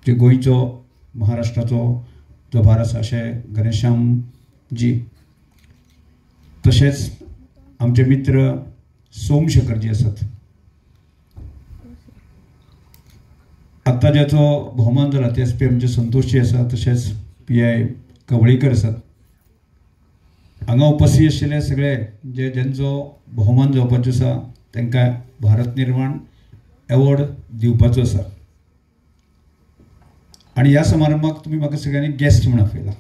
जे गोंयचो महाराष्ट्राचो जो भार आसा अशें घनश्याम जी, तशेंच आमचे मित्र सोमशेखर जी आसात. आत्ता ज्याचो भोवमान जाला ते SP आमचे संतोषजी आसा, तशेंच PI कवळीकर आसात. हांगा उपस्थित आशिल्ले सगळे जे ज्यांचो भोवमान जावपाचो आसा तांकां भारत निर्माण अवॉर्ड दिवपाचो आसा. आणि ह्या समारंभाक तुम्ही म्हाका सगळ्यांनी गेस्ट म्हण आपयला.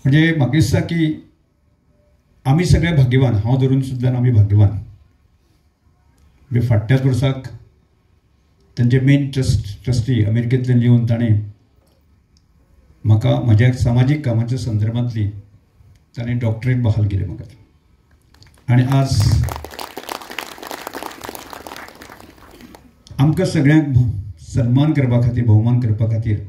म्हणजे म्हाका दिसता की आमी सगळे भाग्यवान, हांव धरून सुद्दां आमी भाग्यवान. म्हणजे फाटल्याच वर्साक तांचे मेन ट्रस्टी अमेरिकेंतल्यान येवन ताणें म्हाका म्हज्या सामाजीक कामाच्या संदर्भांतली ताणें डॉक्टरेट बहाल केली म्हाका. आणि आज आमकां सगळ्यांक सन्मान करपा खातीर, भोवमान करपा खातीर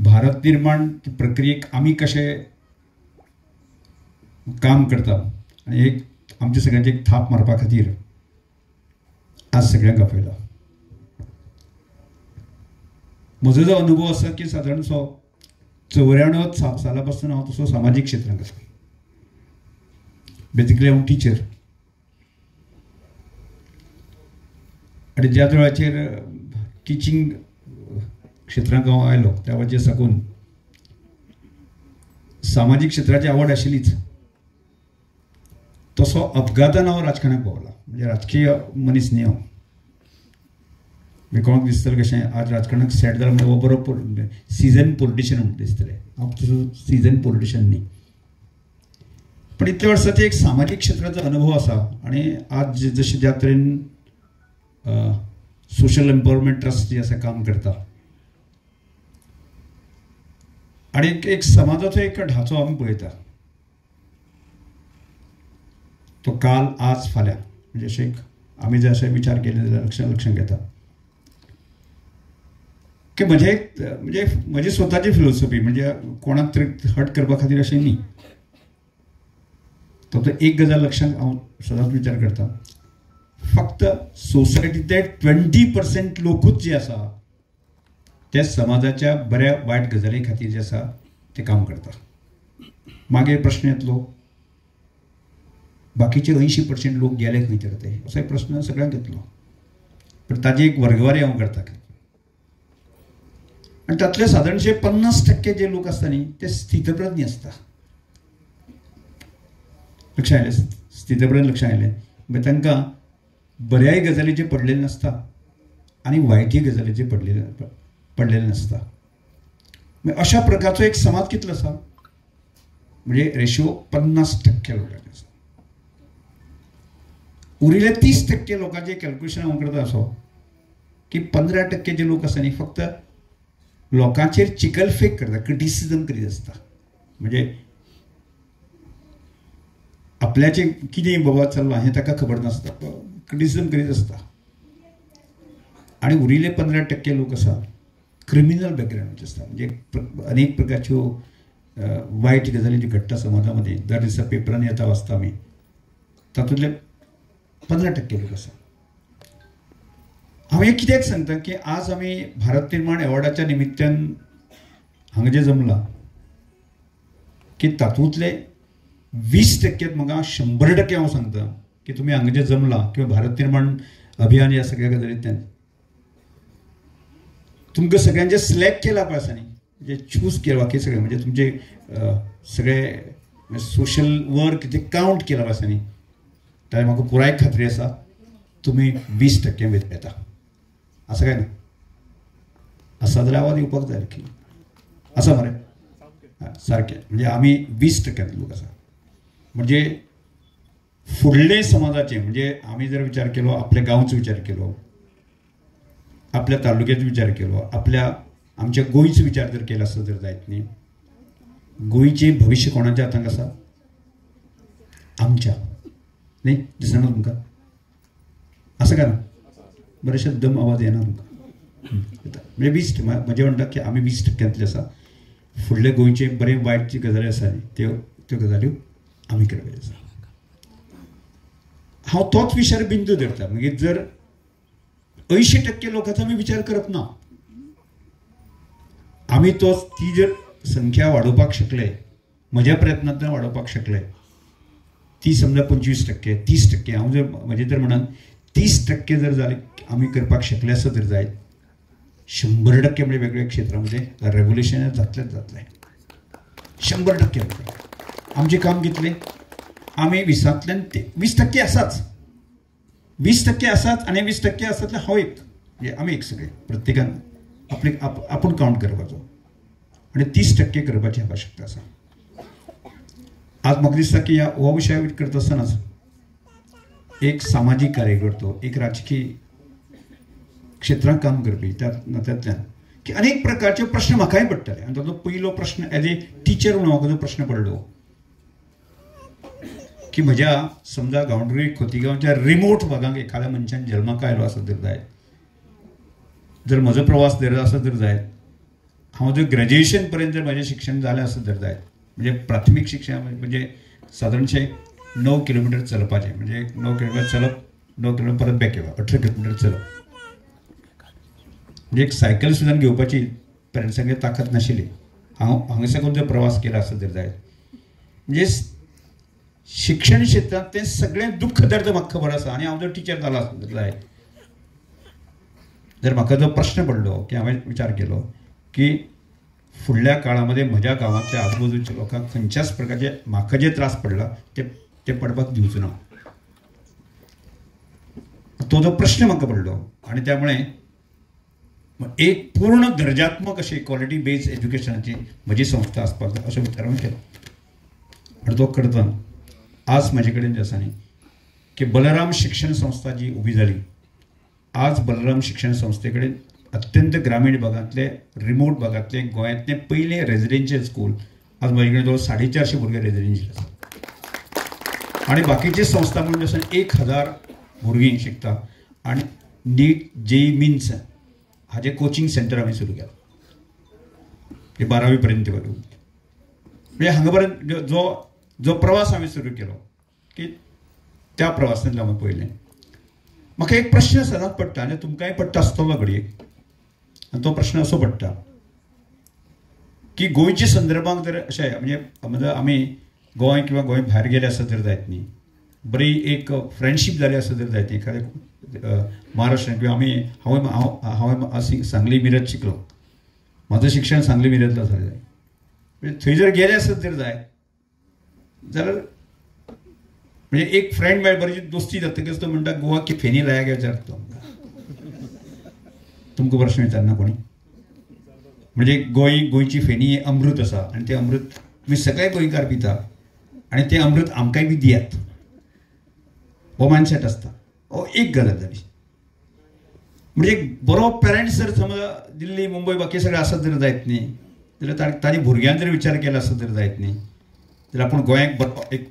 भारत निर्माण प्रक्रियेक आमी कशें काम करता आनी एक आमच्या सगळ्यांची एक थाप मारपा खातीर आज सगळ्यांक आपयला. म्हजो जो अनुभव आसा की सादारण 94 साला पासून हांव तसो सामाजीक क्षेत्रांत आसा. बेसिकली हांव टिचर. आणि ज्या वेळाचेर टिचींग क्षेत्रांत हांव आयलो त्या वेळाचेर साकून सामाजीक क्षेत्राची आवड आशिल्लीच. तसो अपघातान हांव राजकारणाक पावला. म्हणजे राजकीय मनीस न्ही हांव. कोणाक दिसतलें कशें आज राजकारणाक सेट जाला म्हणजे हो बरो सिजन पॉलिटिशियन म्हणून दिसतलें. हांव तसो सिजन पॉलिटिशियन न्ही. पण इतल्या वर्सांचो एक सामाजीक क्षेत्राचो अनुभव आसा. आणि आज जशें ज्या तरेन सोशल एम्पावरमेंट ट्रस्ट जे आसा काम करता आणि एक समाजाचो एक ढाचो आमी पळयता. तो काल आज फाल्यां म्हणजे अशें आमी जर अशें विचार केले जाल्यार लक्षांत घेता की म्हणजे म्हजी स्वताची फिलॉसॉफी म्हणजे कोणाक तरी हट करपा खातीर अशें न्ही. तो एक गजाल लक्षांत हांव सदांच विचार करता. फक्त सोसायटीतले 20% लोकूच जे आसा ते समाजाच्या बऱ्या वायट गजाली खातीर जे आसा ते काम करता. मागीर प्रश्न येतलो बाकीचे 80% लोक गेले खंय तर ते असो एक प्रश्न सगळ्यांक येतलो. पण ताजी एक वर्गवारी हांव करता. आणि तातले सादारणशे 50% जे लोक आसता न्ही ते स्थितप्रज्ञ आसता. लक्षांत आयलें? स्थितप्रज्ञ लक्षांत आयलें म्हणजे तांकां बऱ्याय गजालीचेर पडलेले नासता आनी वायटय गजालीचेर पडलेले नासता. अशा प्रकारचो एक समाज कितलो आसा म्हणजे रेशिओ 50% लोकांचे आसा. उरिल्ले 30% लोकांचे कॅल्क्युलेशन हांव करता असो की 15% जे लोक आसा न्ही फक्त लोकांचेर चिकलफेक करता, क्रिटिसिजम करीत आसता. म्हणजे आपल्याचें कितें बाबा चल्लां हें ताका खबर नासता, क्रिटिसिजम करीत आसता. आनी उरिल्ले 15% लोक आसा क्रिमिनल बॅकग्रावंडाचे आसता. म्हणजे अनेक प्रकारच्यो वायट गजाली ज्यो घडटा समाजामध्ये दर दिसा पेपरांनी येता वाचता आमी. तातूंतले 15% लोक आसा. हांव हें कित्याक सांगता की आज आमी भारत निर्माण अवॉर्डाच्या निमित्तान हांगा जे जमला की तातूंतले 20% म्हाका 100% हांव सांगता की तुमी हांगा जे जमला किंवा भारत निर्माण अभियान ह्या सगळ्या गजालींतल्यान तुमकां सगळ्यांचे सिलेक्ट केला पळय आसा न्ही म्हणजे चूज केला बाकी सगळे म्हणजे तुमचे सगळे सोशल वर्क जे काउंट केला पळय आसा न्ही ताची म्हाका पुराय खात्री आसा तुमी 20% भितर येता. असं काय ना? असा जाल्यार आवाज येवपाक जाय की आसा मरे सारकें. म्हणजे आमी 20% लोक आसा. म्हणजे फुडले समाजाचे म्हणजे आमी जर विचार केलो आपल्या गांवचो विचार केलो, आपल्या तालुक्याचो विचार केलो, आमच्या गोंयचो विचार जर केलो आसत जर जायत न्ही गोंयचें भविश्य कोणाच्या हातांत आसा? आमच्या न्ही दिसना तुमकां? असं काय ना? बरेचशे दम आवाज येना तुमकां म्हणजे 20 म्हणजे म्हणटा की आमी 20%तले आसा. फुडले गोंयचे बरे वायट जी गजाली आसा न्ही त्यो गजाल्यो आमी करपाच्यो आसा. हांव तोच विचार बिंदू धरता. मागीर जर 80% लोकांचा आम्ही विचार करप ना. आम्ही ती जर संख्या वाडोवपाक शकले, म्हज्या प्रयत्नांतल्यान वाडोवपाक शकले, ती समजा 25%, 30%, हांव जर म्हजे तर म्हणन 30% जर जाले आम्ही करपाक शकले असं जर जायत, 100% म्हणजे वेगवेगळ्या क्षेत्रामध्ये रेव्होल्युशन जातलेंच जातलें. 100% आमचे काम कितले, आम्ही 20तल्यान 20% आसाच, 20% आसाच आनी 20% आसातले हांव एक, म्हणजे आमी एक सगळे प्रत्येकान आपले आपूण काउंट करपाचो आणि 30% करपाची आवश्यकता आसा. आज म्हाका दिसता की हो विशय करता आसतनाच एक सामाजीक कार्यकर्तो, एक राजकीय क्षेत्रांत काम करपी नात्यांतल्यान की अनेक प्रकारचे प्रश्न म्हाकाय पडटले. आनी ताचो पयलो प्रश्न एज ए टिचर म्हणून म्हाका जो प्रश्न पडलो की म्हज्या समजा गांवडोंगरी खोतीगांवच्या रिमोट भागांक एखाद्या मनशान जल्माक आयलो आसत जर जायत, जर म्हजो प्रवास जर आसत जर जायत, हांव जर ग्रॅज्युएशन पर्यंत जर म्हजें शिक्षण जालें आसत जर जायत, म्हणजे प्राथमीक शिक्षण म्हणजे सादारणशे 9 किलोमीटर चलपाचें, म्हणजे 9 किलोमीटर चलप, 9 किलोमीटर परत बॅक येवप, 18 किलोमीटर चलप, म्हणजे एक सायकल सुद्दां घेवपाची पेरंट्सांगेर ताकद नाशिल्ली. हांव हांगासर जर प्रवास केला आसत जर जायत, म्हणजे शिक्षण क्षेत्रांत तें सगळें दुख्ख दर्द म्हाका खबर आसा. आनी हांव जर टिचर जालो आसत जर जायत, जर म्हाका जो प्रश्न पडलो की हांवें विचार केलो की फुडल्या काळामध्ये म्हज्या गांवांतल्या आजूबाजूच्या लोकांक खंयच्याच प्रकारचे म्हाका जे त्रास पडला ते पडपाक दिवचो ना. तो जो प्रश्न म्हाका पडलो आनी त्यामुळे एक पूर्ण दर्जात्मक अशी क्वालिटी बेस्ड एज्युकेशनाची म्हजी संस्था आसपाक जाय असो विचार हांवें केलो. आनी तो करतना आज म्हाजे कडेन जे आसा न्ही की बलराम शिक्षण संस्था जी उबी जाली, आज बलराम शिक्षण संस्थे कडेन अत्यंत ग्रामीण भागांतले, रिमोट भागांतले, गोंयांतले पयले रेजिडेन्शियल स्कूल आज म्हजे कडेन जवळ 450 भुरगे रेजिडेन्शियल आसात. आनी बाकीचे संस्था म्हणून आसा 1000 भुरगीं शिकता. आनी नीट JEE मिन्स हाजे कोचिंग सेंटर आमी सुरू केला, हे 12वी पर्यंत वरून. म्हणजे हांगा पर्यंत जो प्रवास आमी सुरू केलो की त्या प्रवासांतल्यान हांवें पळयलें म्हाका एक प्रश्न सदांच पडटा आनी तुमकांय पडटा आसतलो घडये. आनी तो प्रश्न असो पडटा की गोंयच्या संदर्भांत जर अशें म्हणजे आमी गोंय किंवा गोंय भायर गेले आसत जर जायत न्ही, बरी एक फ्रेंडशीप जाली आसत जर जायत एखाद्या महाराष्ट्रान किंवा हांवें सांगली मिरज शिकलो, म्हाजो शिक्षण सांगली मिरजला जालें, म्हणजे थंय जर गेले आसत जर जाय जाल्यार म्हणजे एक फ्रेंड मेळ बरी दोस्ती जातकीच तो म्हणटा गोवा की फेनी लाया गे विचारतो तुमकां प्रश्न विचारना कोणी. म्हणजे गोंयची फेनी हे अमृत आसा आनी तें अमृत तुमी सगळे गोंयकार पिता आनी तें अमृत आमकांय बी दियात हो मायंडसेट आसता. हो एक गजाल जाली. म्हणजे बरो पेरंट्स जर समज दिल्ली मुंबय बाकी सगळे आसत जर जायत न्ही जाल्यार ताणी भुरग्यान जर विचार केला आसत जर जायत न्ही जाल्यार आपूण गोंयांक एक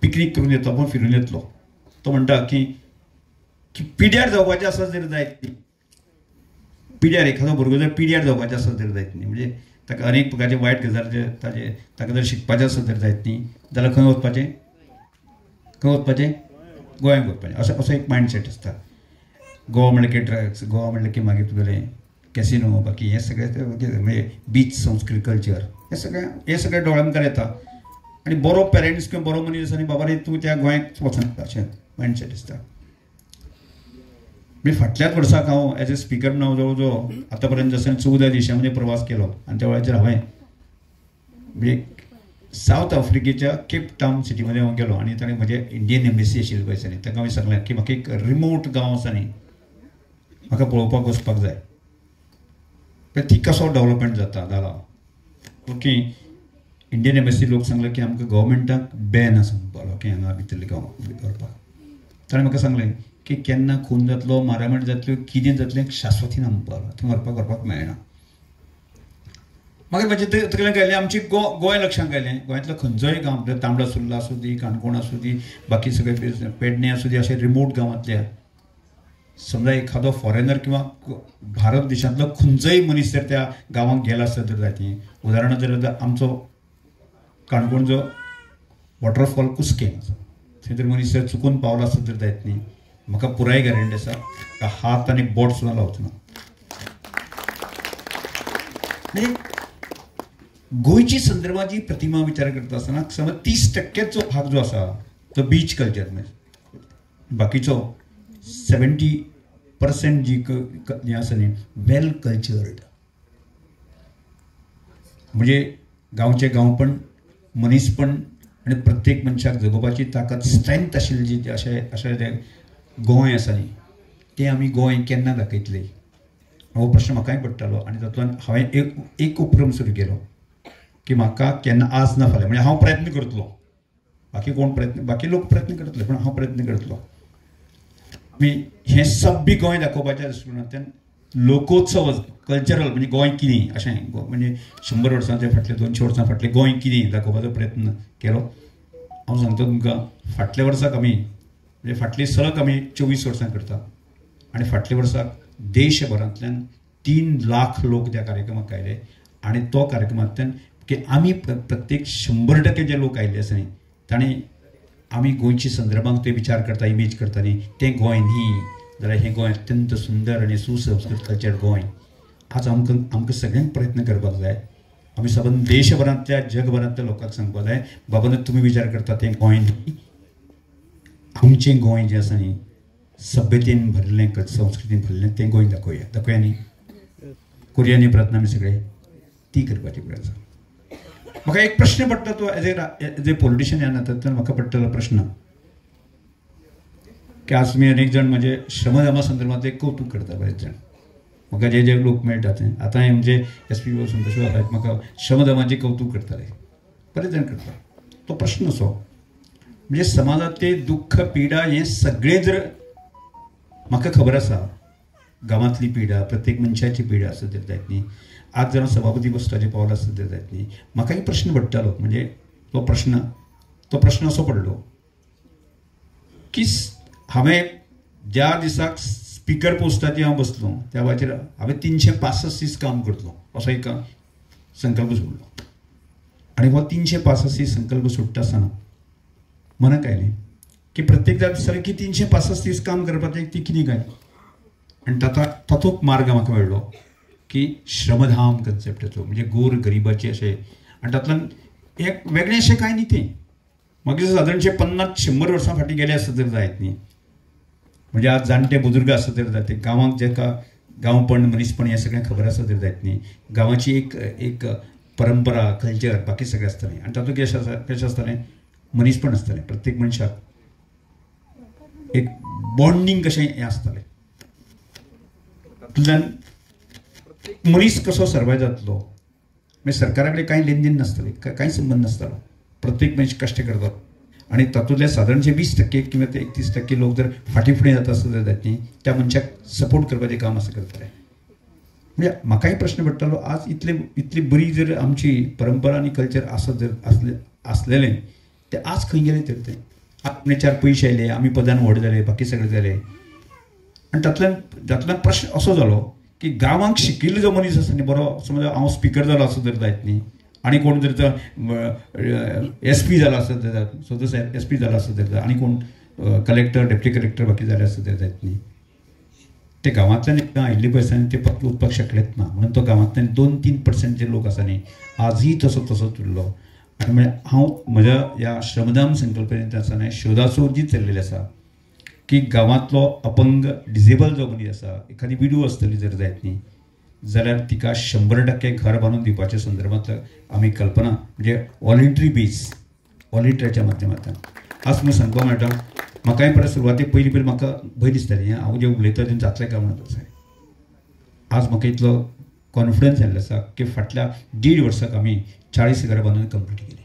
पिकनीक करून येतो, आपूण फिरून येतलो. तो म्हणटा की पिड्यार जावपाचें आसत जर जायत न्ही, पिड्यार एखादो भुरगो जर पिड्यार जावपाचें आसत जर जायत न्ही, म्हणजे ताका अनेक प्रकारचे वायट गजाल जे ताका जर शिकपाचें आसत जर जायत न्ही जाल्यार खंय वचपाचें गोंयांक वचपाचें असो एक मायंडसेट आसता. गोवा म्हणलें की ड्रग्स, गोवा म्हणलें की मागीर तुगेलें कॅसिनो बाकी हे सगळें म्हणजे बीच संस्कृती कल्चर हे सगळें दोळ्या मुखार येता. आनी बरो पेरंट्स किंवा बरो मनीस आसा आनी बाबा रे तूं त्या गोंयांक वचना अशें मायंडसेट आसता. म्हणजे फाटल्याच वर्साक हांव एज ए स्पिकर म्हणून जवळ जवळ आतां पर्यंत जसं 14 देशांमध्ये प्रवास केलो आनी त्या वेळाचेर हांवें म्हणजे सावथ आफ्रिकेच्या केप टावन सिटीमध्ये हांव गेलो आनी ताणें म्हजे इंडियन एम्बेसी आशिल्ली पळय दिसांनी ताका हांवें सांगलें की म्हाका एक रिमोट गांव आसा न्ही म्हाका पळोवपाक वचपाक जाय. ती कसो डेव्हलपमेंट जाला ओके. इंडियन एम्बेसी लोक सांगले की आमकां गव्हर्मेंटाक बॅन आसा म्हणपालो की हांगा भितरले गांवांत व्हरपाक. ताणें म्हाका सांगलें की केन्ना खून जातलो, मारामारी जातल्यो, कितें जातलें शाश्वती ना म्हणपालो, थंय व्हरपाक मेळना. मागीर म्हजें तकलेंत गेलें आमची गोंय लक्षांत गेलें. गोंयांतलो खंयचोय गांव तांबडा सुर्ला आसूं दी, काणकोण आसूं दी, बाकी सगळे पेडणे आसूं दी, अशे रिमोट गांवांतल्या समजा एखादो फॉरेनर किंवा भारत देशांतलो खंयचोय मनीस जर त्या गांवांक गेला आसत जर जायत न्ही, उदाहरण जर आमचो काणकोणचो वॉटरफॉल कुस्कें आसा थंय जर मनीस जर चुकून पावलो आसत जर जायत न्ही म्हाका पुराय गॅरंटी आसा हात आनी बोट सुद्दां लावचो ना. म्हणजे गोंयची संदर्भाची प्रतिमा विचार करता आसतना समज 30% भाग जो आसा तो बीच कल्चर, बाकीचो 70% जी आसा न्ही वेल कल्चर्ड, म्हणजे गांवचे गांवपण, मनीसपण आनी प्रत्येक मनशाक जगोवपाची ताकद, स्ट्रेंथ आशिल्ली जी अशें तें गोंय आसा न्ही तें आमी गोंय केन्ना दाखयतले, हो प्रश्न म्हाकाय पडटालो. आनी तातूंत हांवें एक उपक्रम सुरू केलो की म्हाका केन्ना आज ना फाल्यां, म्हणजे हांव प्रयत्न करतलो, बाकी लोक प्रयत्न करतले पण हांव प्रयत्न करतलो. आमी हें सभ्य गोंय दाखोवपाच्या दृश्टिकोनांतल्यान लोकोत्सव कल्चरल म्हणजे गोंय कितें अशें, म्हणजे 100 वर्सांचे फाटले 200 वर्सां फाटले गोंय कितें दाखोवपाचो प्रयत्न केलो. हांव सांगता तुमकां फाटल्या वर्साक आमी म्हणजे फाटली सलग आमी 24 वर्सां करता आनी फाटल्या वर्साक देशभरांतल्यान 3 लाख लोक त्या कार्यक्रमाक आयले. आनी तो कार्यक्रमांतल्यान की आमी प्रत्येक 100% जे लोक आयिल्ले आसा न्ही तांणी आमी गोंयची संदर्भांक ते विचार करता, इमेज करता न्ही तें गोंय न्ही जाल्यार हें गोंय अत्यंत सुंदर आनी सुसंस्कृत कल्चर गोंय. आज आमकां सगळ्यांक प्रयत्न करपाक जाय. आमी सबंद देशभरांतल्या जगभरांतल्या लोकांक सांगपाक जाय बाबा तुमी विचार करता तें गोंय न्ही, आमचें गोंय जें आसा न्ही सभ्यतेन भरिल्लें, संस्कृतीन भरिल्लें तें गोंय दाखोवया न्ही. करुया न्ही प्रयत्न आमी सगळे, ती करपाची गरज आसा. म्हाका एक प्रश्न पडटा तो एज ए पॉलिटिशियन ह्या नात्यांतल्यान म्हाका पडटलो प्रश्न की आज तुमी अनेक जाण म्हणजे श्रमदामा संदर्भांत एक कौतुक करता. बरेच जाण म्हाका जे लोक मेळटात आतां हे म्हणजे SP संतोष बाब म्हाका श्रमदामाचें कौतुक करताले, बरेच जाण करता. तो प्रश्न असो म्हणजे समाजातले दुख्ख पिडा हे सगळे जर म्हाका खबर आसा गांवांतली पिडा, प्रत्येक मनशाची पिडा आसा तर जायत न्ही. आज जर सभापती बसपाचें पावल आसता तर जायत न्ही. म्हाकाय प्रश्न पडटालो म्हणजे तो प्रश्न असो पडलो की हांवें ज्या दिसाक स्पिकर पोस्टाचेर हांव बसलो त्या वेळाचेर हांवें 365 दीस काम करतलो असो एक संकल्प सोडलो. आनी हो 365 संकल्प सोडटा आसतना मनाक आयलें की प्रत्येक जाण दिसतालें की 365 दीस काम करपाचें ती कितें काय. आनी तातूंत मार्ग म्हाका मेळ्ळो की श्रमधाम कन्सेप्टाचो, म्हणजे गोर गरिबाचे अशें. आनी तातूंतल्यान एक वेगळें अशें कांय न्ही तें. म्हाका सादारणशे 50-100 वर्सां फाटीं गेले आसत तर जायत न्ही. म्हणजे आज जाणटे बुजुर्ग आसत तर जाय, गांवांक जेका गांवपण मनीसपण हें सगळें खबर आसत तर जायत न्ही. गांवाची एक परंपरा, कल्चर बाकी सगळें आसतलें. आनी तातूंत कशें आसतलें मनीसपण आसतलें, प्रत्येक मनशाक एक बॉन्डिंग कशें हें आसतलें. तातूंतल्यान मनीस कसो सर्वायव जातलो म्हणजे सरकारा कडेन कांय लेनदेन नासतलें, कांय संबंद नासतालो. प्रत्येक मनीस कश्ट करता आनी तातूंतले सादारणशे 20% किंवा 31% लोक जर फाटीं फुडें जाता आसत जायत न्ही त्या मनशाक सपोर्ट करपाचें काम असं करतले. म्हणजे म्हाकाय प्रश्न पडटालो आज इतली बरी जर आमची परंपरा आनी कल्चर आसत जर आसलेलें तें आज खंय गेलें तर तें. आपणे 4 पयशे आयले, आमी पदान व्हड जाले, बाकी सगळें जालें. आनी तातूंतल्यान प्रश्न असो जालो की गांवांक शिकिल्लो जो मनीस आसा न्ही बरो, समज हांव स्पिकर जालो आसत तर जायत न्ही आनी कोण जर SP जाला आसत तर सदस्य SP जाला आसत तर आनी कोण कलेक्टर, डेप्युटी कलेक्टर बाकी जाले आसत तर जायत न्ही. ते गांवांतल्यान एकदां आयिल्ले पयसांनी ते फक्त उत्पाक शकलेत ना. म्हणून तो गांवांतल्यान 2-3% जे लोक आसा न्ही आजही तसोच उरलो. आनी म्हणजे हांव म्हज्या ह्या श्रमदाम संकल्पनेंत आसा शोधाचो जी चल्लेली आसा की गांवांतलो अपंग डिजेबल जो मनीस आसा, एखादी विडो आसतली जर जायत न्ही जाल्यार तिका 100% घर बांदून दिवपाच्या संदर्भांत आमी कल्पना म्हणजे वॉलंटरी बेज, वॉलंटरीच्या माध्यमांतल्यान आज म्हाका सांगपाक मेळटा. म्हाकाय परत सुरवातेक पयलीं म्हाका भंय दिसताली हांव जें उलयता तें जातलें काय म्हणून तशें. आज म्हाका इतलो कॉन्फिडन्स आयिल्लो आसा की फाटल्या 1.5 वर्साक आमी 40 घरां बांदून कंप्लीट केली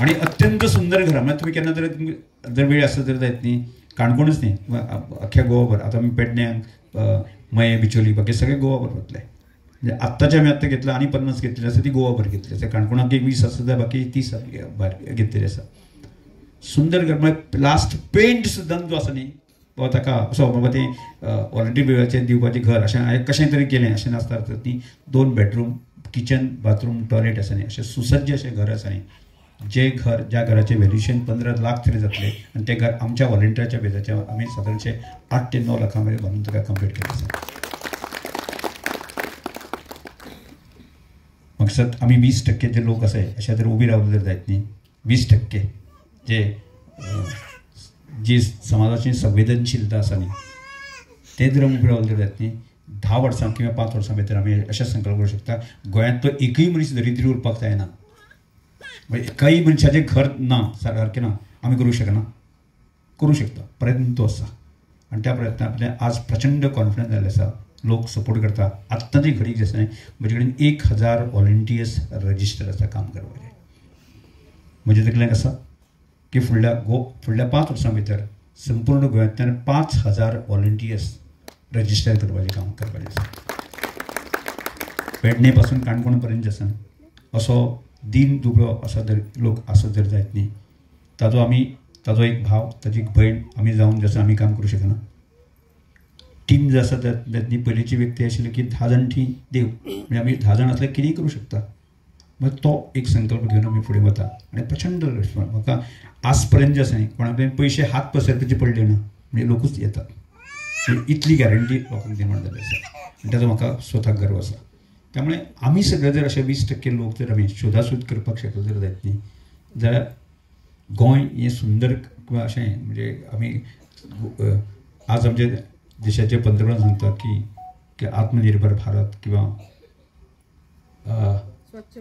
आनी अत्यंत सुंदर घरां. म्हणजे तुमी केन्ना जर वेळ आसत तर जायत न्ही काणकोणच न्ही अख्ख्या गोवाभर. आतां आमी पेडण्याक, मये, बिचोली बाकी सगळे गोवाभर वतले. म्हणजे आत्ताचे आमी आत्तां घेतल्या आनी 50 घेतलेली आसा ती गोवाभर घेतली आसा. काणकोणाक एक 20 आसा बाकी 30 भायर घेतलेली आसा. सुंदर घर म्हणजे लास्ट पेंट सुद्दां जो आसा न्ही ताका असो बाबा तें वॉलंटरी बेजाचें दिवपाचें घर अशें कशें तरी केलें अशें नासता. ती 2 बेडरूम, किचन, बाथरूम, टॉयलेट आसा न्ही अशें सुसज्ज अशें घर आसा न्ही जे घर ज्या घराचे व्हॅल्युएशन 15 लाख तरी जातले आणि ते घर आमच्या व्हॉलंटियरच्या बेजाचे आम्ही साधारणशे 8 ते 9 लाखांमध्ये बांधून ताका कंप्लीट केलं आसा. मकसद आम्ही 20% जे लोक असे अशा जर उभी रावले जर जायत न्ही 20% जे जी समाजाची संवेदनशीलता आसा न्ही ते जर उबी रावले जर जायत न्ही 10 वर्सां किंवा 5 वर्सां भितर आमी अशें संकल्प करूं शकता गोंयांतलो एकूय मनीस दरिद्री उरपाक जायना. एकाय मनशाचें घर ना सारकें ना आमी करूं शकना. करूं शकता प्रयत्न तो आसा आनी त्या प्रयत्नांतल्यान आज प्रचंड कॉन्फिडन्स जाल्ले आसा. लोक सपोर्ट करता. आत्ताची घडी जी आसा म्हजे कडेन 1000 व्हॉलंटियर्स रजिस्टर आसा काम करपाचे. म्हजे तकलेंत आसा की फुडल्या 5 वर्सां भितर संपूर्ण गोंयांतल्यान 5000 व्हॉलंटियर्स रजिस्टर करपाचें काम करपाचें आसा. पेडणे पासून काणकोण पर्यंत आसा असो दीन दुबळो असो जर लोक आसत जर जायत न्ही ताजो एक भाव ताजी एक भयण आमी जावन जसं आमी काम करूं शकना. टीम जो आसा त्यातली पयलींची व्यक्ती आशिल्ली की 10 जाण ती देव म्हणजे आमी 10 जाण असले कितेंय करूं शकता. मग तो एक संकल्प घेवन आमी फुडें वता आनी प्रचंड रिस्पॉन्स. म्हाका आज पर्यंत जे आसा न्ही कोणा कडेन पयशे हात पसरपाचे पडले ना म्हणजे लोकूच येतात. इतली गॅरंटी लोकांक निर्माण जाल्ली आसा आनी ताजो म्हाका स्वताक गर्व आसा. त्यामुळे आमी सगळे जर अशे 20% लोक जर आमी शोधाशोध करपाक शकले जर जायत न्ही जाल्यार गोंय हें सुंदर किंवा अशें म्हणजे आमी आज आमचे देशाचे पंतप्रधान सांगता की आत्मनिर्भर भारत किंवा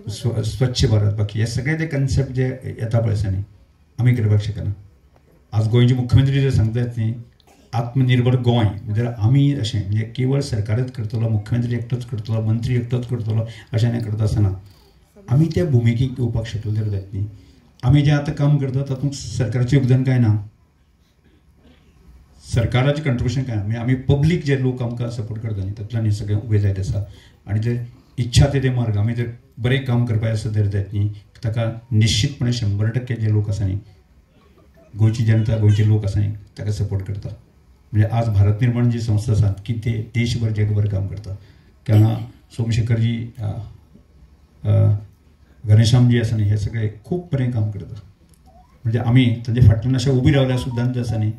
स्वच्छ भारत बाकी हे सगळे ते कन्सेप्ट जे येता पळय आसा न्ही आमी करपाक शकना. आज गोंयचे मुख्यमंत्री जे सांगतात न्ही आत्मनिर्भर गोंय म्हणजे आमी अशें म्हणजे केवळ सरकारच करतलो मुख्यमंत्री एकटोच करतलो मंत्री एकटोच करतलो अशें नाही करता आसतना आमी त्या भुमिकेक येवपाक शकले जर जायत न्ही. आमी जे आतां काम करता तातूंत सरकाराचें योगदान कांय ना. सरकाराचें कंट्रिब्युशन कांय ना. म्हणजे आमी पब्लीक जे लोक आमकां सपोर्ट करता न्ही तातूंतल्यान हे सगळें उबें जायत आसा. आनी जर इच्छा ते मार्ग आमी जर बरें काम करपाचें आसत जर जायत न्ही ताका निश्चितपणे 100% जे लोक आसा न्ही गोंयची जनता गोंयचे लोक आसा न्ही ताका सपोर्ट करता. म्हणजे आज भारत निर्माण जी संस्था आसा की ते देशभर जगभर काम करता. केन्ना सोमशेखरजी घनश्यामजी आसा न्ही हे सगळे खूब बरें काम करता. म्हणजे आमी तांचे फाटल्यान अशें उबी रावल्या सुद्दां जे आसा न्ही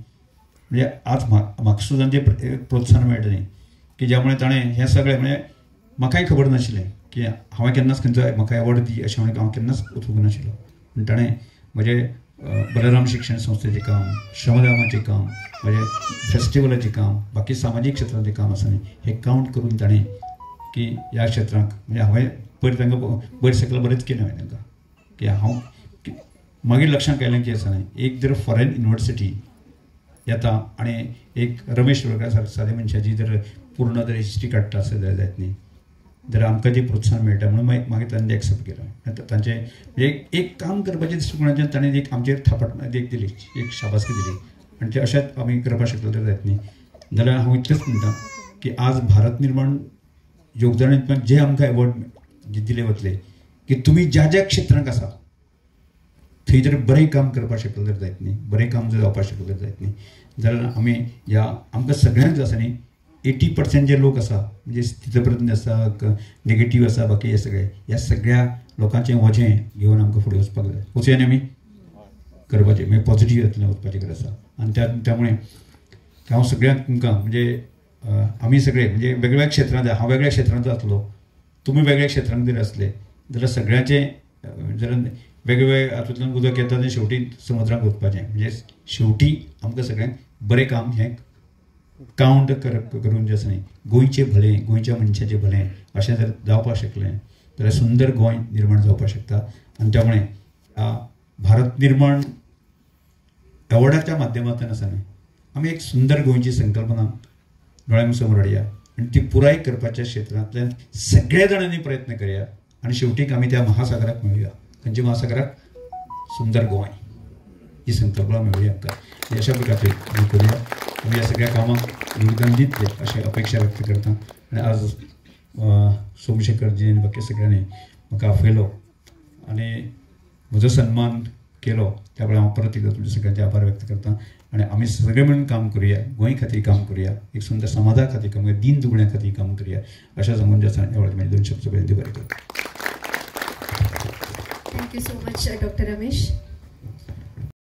म्हणजे आज म्हाका सुद्दां जे प्रोत्साहन मेळटा न्ही की ज्या मुळे ताणें हें सगळें म्हणजे म्हाकाय खबर नाशिल्लें की हांवें केन्नाच खंयचो म्हाका एवॉर्ड दी अशें हांव केन्नाच वचूंक नाशिल्लो. पूण ताणें म्हजें बलराम शिक्षण संस्थेचें काम श्रमदानाचें काम म्हणजे फेस्टिवलाचें काम बाकी सामाजीक क्षेत्रांतलें काम आसा न्ही हें कावंट करून ताणें की ह्या क्षेत्रांक म्हणजे हांवें पयर तांकां बरें सकयल बरेंच केलें हांवें तांकां की हांव मागीर लक्षांत आयलें की आसा न्ही एक जर फॉरेन युनिवर्सिटी येता आनी एक रमेश वर्गा सादे मनशाची जर पूर्ण जर हिस्ट्री काडटा आसत जर जायत न्ही जाल्यार आमकां जें प्रोत्साहन मेळटा म्हणून मागीर तांणी एक्सेप्ट केलें. तांचें म्हणजे एक काम करपाचें दृश्टीकोनाच्यान ताणें एक आमचेर थापट एक दिली एक शाबासकी दिली आनी ते अशेंच आमी करपाक शकले तर जायत न्ही. जाल्यार हांव इतलेंच म्हणटा की आज भारत निर्माण योगदानांतल्यान जे आमकां एवॉर्ड दिले वतले की तुमी ज्या ज्या क्षेत्रांत आसा थंय जर बरें काम करपाक शकले तर जायत न्ही बरें काम जर जावपाक शकले तर जायत न्ही जाल्यार आमी ह्या आमकां सगळ्यांक जो आसा न्ही 80% जे लोक आसा म्हणजे स्थितप्रज्ञ आसा नेगेटीव आसा बाकी हे सगळे ह्या सगळ्या लोकांचें वजें घेवन आमकां फुडें वचपाक जाय. वचून आमी करपाचें मागीर पॉझिटीव जातलें वचपाचें गरज आसा. आनी त्यामुळे हांव सगळ्यांक तुमकां म्हणजे आमी सगळे म्हणजे वेगवेगळ्या क्षेत्रांत हांव वेगळ्या क्षेत्रांत आसलो तुमी वेगळ्या क्षेत्रांत जर असले जाल्यार सगळ्यांचें जर वेगवेगळ्या हातूंतल्यान उदक येता तें शेवटी समुद्राक वचपाचें म्हणजे शेवटी आमकां सगळ्यांक बरें काम हें कावंट करून जे आसा न्ही गोंयचें भलें गोंयच्या मनशाचें भलें अशें जर जावपाक शकलें जाल्यार सुंदर गोंय निर्माण जावपाक शकता. आनी त्यामुळे भारत निर्माण एवॉर्डाच्या माध्यमांतल्यान आसा न्ही आमी एक सुंदर गोंयची संकल्पना दोळ्यां समोर हाडया आनी ती पुराय करपाच्या क्षेत्रांतल्यान सगळ्या जाणांनी प्रयत्न करया आनी शेवटीक आमी त्या महासागराक मेळुया. खंयच्या महासागराक सुंदर गोंय ही संकल्पना मेळुया आमकां अशा प्रकारचे आमी करुया. आमी ह्या सगळ्या कामाक योगदान दितले अशी अपेक्षा व्यक्त करता. आनी आज सोमशेखरजी आनी बाकी सगळ्यांनी म्हाका आपयलो आनी म्हजो सन्मान केलो त्या वेळार हांव परत एकदा तुमच्या सगळ्यांचे आभार व्यक्त करता. आनी आमी सगळे मिळून काम करुया गोंय खातीर काम करुया एक सुंदर समाजा खातीर काम करुया दीन दुबळ्यां खातीर काम करुया अशें सांगून जे आसा ह्या वेळार म्हाजे 2 शब्द बरे करता. Thank you so much doctor Ramesh.